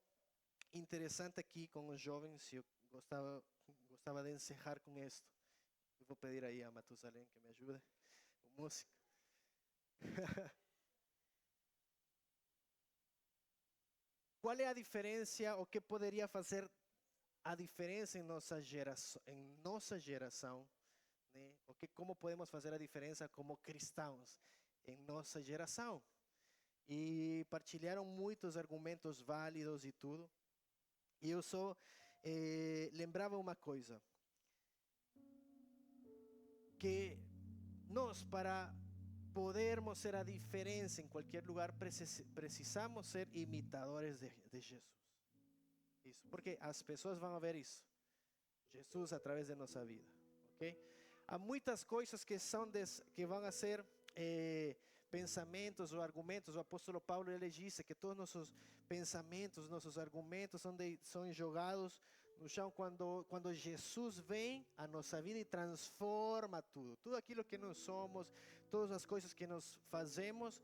interessante aqui com os jovens, e eu gostava de encerrar com isto. Eu vou pedir aí a Matusalém que me ajude, o músico. Qual é a diferença, o que poderia fazer a diferença em nossa geração, né? Como podemos fazer a diferença como cristãos em nossa geração? E partilharam muitos argumentos válidos e tudo. E eu só lembrava uma coisa, que nós, para podermos ser a diferença em qualquer lugar, precisamos ser imitadores de Jesus. Isso, porque as pessoas vão ver isso, Jesus através de nossa vida, ok? Há muitas coisas que vão a ser pensamentos ou argumentos. O apóstolo Paulo, ele disse que todos nossos pensamentos, nossos argumentos são jogados no chão quando Jesus vem à nossa vida e transforma tudo aquilo que nós somos, todas as coisas que nós fazemos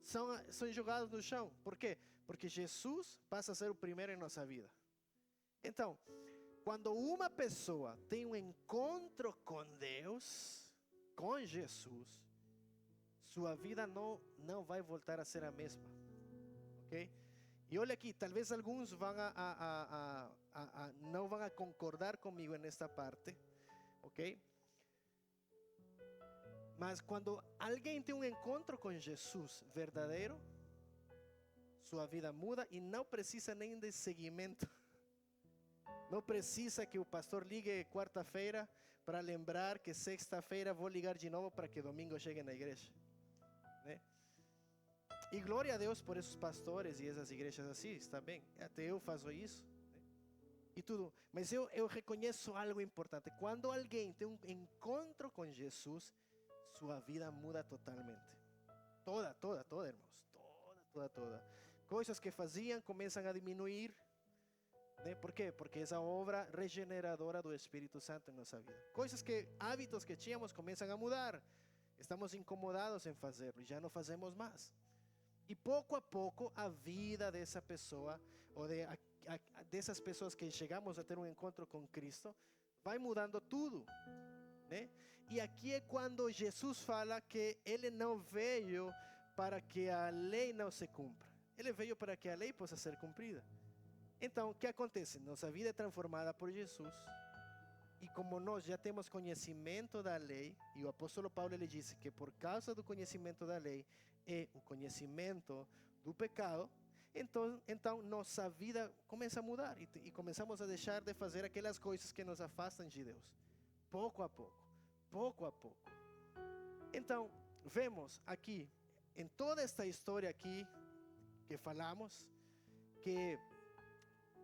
são jogadas no chão. Por quê? Porque Jesus passa a ser o primeiro em nossa vida. Então, quando uma pessoa tem um encontro com Deus, com Jesus, sua vida não vai voltar a ser a mesma, ok? E olha aqui, talvez alguns não vão a concordar comigo nesta parte, ok? Mas quando alguém tem um encontro com Jesus verdadeiro, sua vida muda e não precisa nem de seguimento. Não precisa que o pastor ligue quarta-feira para lembrar que sexta-feira vou ligar de novo para que domingo chegue na igreja, né? E glória a Deus por esses pastores e essas igrejas assim, está bem. Até eu faço isso, né? E tudo. Mas eu reconheço algo importante. Quando alguém tem um encontro com Jesus, sua vida muda totalmente. Toda, irmãos. Toda. Coisas que faziam começam a diminuir, né? ¿Por quê? Porque essa obra regeneradora do Espírito Santo em nossa vida. Coisas que, hábitos que tínhamos começam a mudar. Estamos incomodados em fazê-lo e já não fazemos mais. E pouco a pouco a vida dessa pessoa, ou dessas pessoas que chegamos a ter um encontro com Cristo, vai mudando tudo, né? E aqui é quando Jesus fala que Ele não veio para que a lei não se cumpra. Ele veio para que a lei possa ser cumprida. Então, o que acontece? Nossa vida é transformada por Jesus. E como nós já temos conhecimento da lei, e o apóstolo Paulo ele disse que por causa do conhecimento da lei é o conhecimento do pecado, então nossa vida começa a mudar e começamos a deixar de fazer aquelas coisas que nos afastam de Deus. Pouco a pouco. Então, vemos aqui, em toda esta história aqui que falamos, que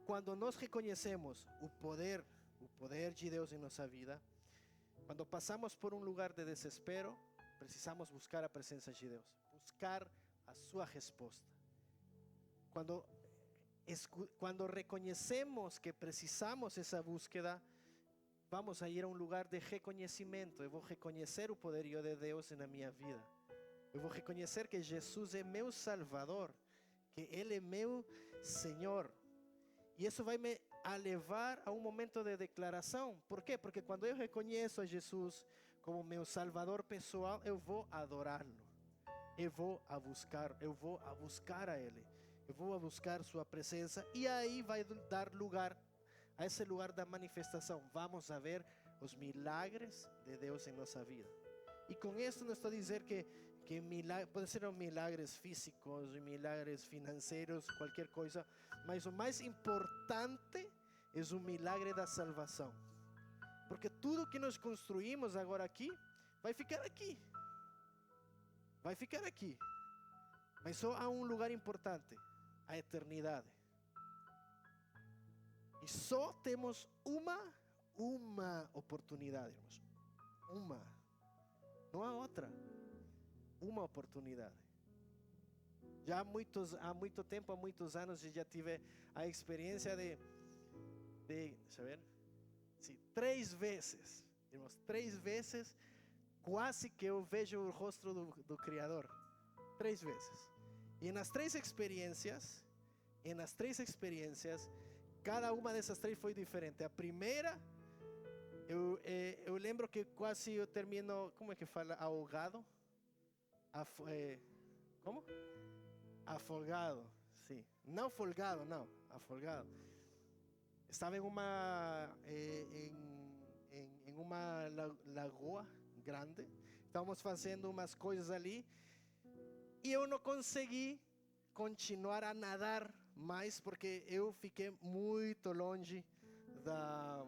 quando nós reconhecemos o poder de Deus em nossa vida, quando passamos por um lugar de desespero, precisamos buscar a presença de Deus, buscar a sua resposta. Quando reconhecemos que precisamos essa búsqueda, vamos a ir a um lugar de reconhecimento. Eu vou reconhecer o poderio de Deus na minha vida. Eu vou reconhecer que Jesus é meu Salvador, que Ele é meu Senhor. E isso vai me levar a um momento de declaração. Por quê? Porque quando eu reconheço a Jesus como meu Salvador pessoal, eu vou adorá-lo. Eu vou a buscar a Ele. Eu vou a buscar sua presença. E aí vai dar lugar a esse lugar da manifestação. Vamos a ver os milagres de Deus em nossa vida. E com isso não estou a dizer que pode ser milagres físicos, milagres financeiros, qualquer coisa. Mas o mais importante é o milagre da salvação. Porque tudo que nós construímos agora aqui, vai ficar aqui. Vai ficar aqui. Mas só há um lugar importante, a eternidade. E só temos uma oportunidade, irmãos. Uma. Não há outra. Uma oportunidade. Já há muito tempo, há muitos anos, eu já tive a experiência de deixa eu ver, sim, 3 vezes, irmãos, 3 vezes, quase que eu vejo o rosto do Criador. 3 vezes. E nas 3 experiências, cada uma dessas 3 foi diferente. A primeira, eu lembro que quase eu termino, como é que fala? Ahogado? Como? Afogado, sim. Não folgado, não. Afogado. Estava em uma lagoa grande. Estávamos fazendo umas coisas ali. E eu não consegui continuar a nadar mais, porque eu fiquei muito longe da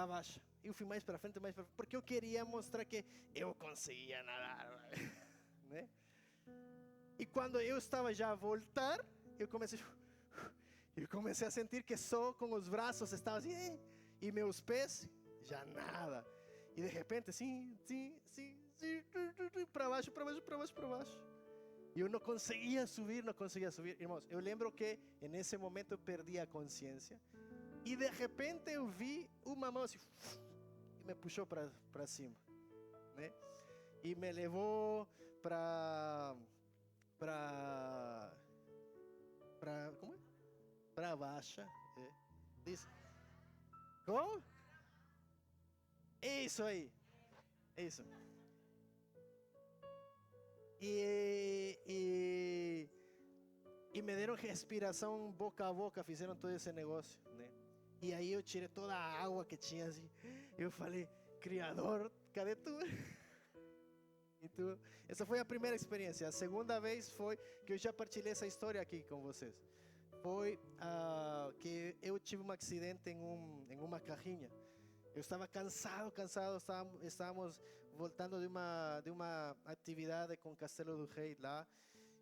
baixa. Eu fui mais para frente, porque eu queria mostrar que eu conseguia nadar, né? E quando eu estava já a voltar, eu comecei a sentir que só com os braços estava assim, e meus pés, já nada. E de repente, sim, para baixo. E eu não conseguia subir. Irmãos, eu lembro que nesse momento eu perdi a consciência. E de repente eu vi uma mão assim, e me puxou para cima, né? E me levou para como é? Para baixa. Diz, como? Isso aí. Isso. E me deram respiração boca a boca, fizeram todo esse negócio, né? E aí eu tirei toda a água que tinha assim. Eu falei, Criador, Cadê tu? E tu? Essa foi a primeira experiência. A segunda vez foi que eu já partilhei essa história aqui com vocês. Foi que eu tive um acidente em uma carrinha. Eu estava cansado, estávamos voltando de uma atividade com Castelo do Rei lá,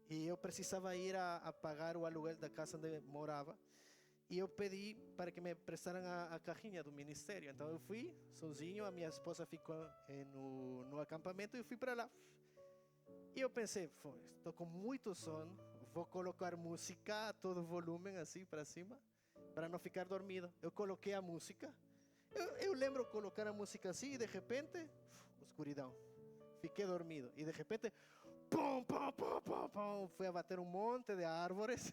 e eu precisava ir a pagar o aluguel da casa onde morava, e eu pedi para que me prestaram a carrinha do ministério. Então eu fui sozinho, a minha esposa ficou no acampamento e eu fui para lá. E eu pensei, estou com muito sono, vou colocar música a todo volume, assim para cima, para não ficar dormido. Eu coloquei a música. Eu lembro colocar a música assim e de repente, escuridão. Fiquei dormido e de repente, pum, pum, pum, pum, pum, fui a bater um monte de árvores.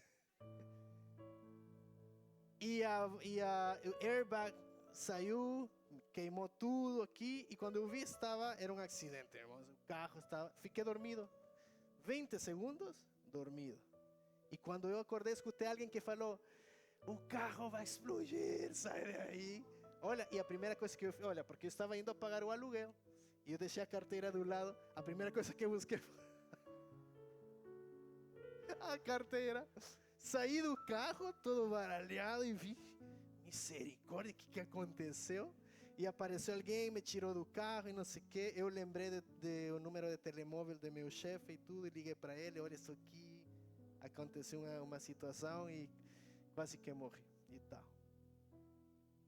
O airbag saiu, queimou tudo aqui, e quando eu vi era um acidente, irmãos. O carro estava, fiquei dormido, 20 segundos, dormido. E quando eu acordei, escutei alguém que falou, o carro vai explodir, sai daí. Olha, e a primeira coisa que eu fiz, olha, porque eu estava indo a pagar o aluguel, e eu deixei a carteira do lado, a primeira coisa que eu busquei foi a carteira. Saí do carro, todo baralhado, e vi, misericórdia, o que aconteceu? E apareceu alguém, me tirou do carro e não sei o que. Eu lembrei do número de telemóvel do meu chefe e tudo, e liguei para ele, olha isso aqui, aconteceu uma situação e quase que morri e tal.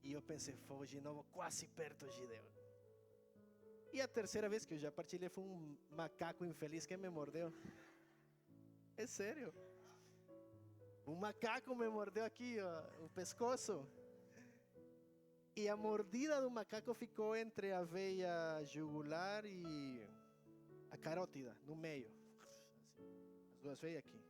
E eu pensei, foi de novo, quase perto de Deus. E a terceira vez que eu já partilhei foi um macaco infeliz que me mordeu. É sério. Um macaco me mordeu aqui, ó, o pescoço. E a mordida do macaco ficou entre a veia jugular e a carótida, no meio. As duas veias aqui.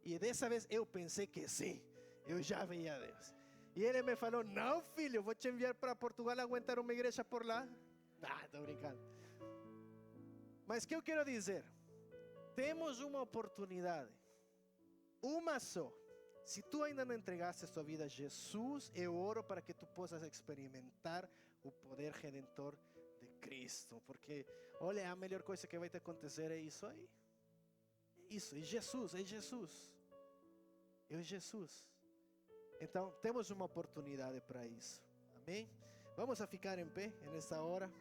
E dessa vez eu pensei que sim, eu já veia a Deus. E ele me falou, não filho, vou te enviar para Portugal a aguentar uma igreja por lá. Estou brincando. Mas o que eu quero dizer? Temos uma oportunidade. Uma só. Se tu ainda não entregaste a sua vida a Jesus, eu oro para que tu possas experimentar o poder redentor de Cristo. Porque, olha, a melhor coisa que vai te acontecer é isso aí. Isso, é Jesus, é Jesus. É Jesus. Então, temos uma oportunidade para isso. Amém? Vamos a ficar em pé nessa hora.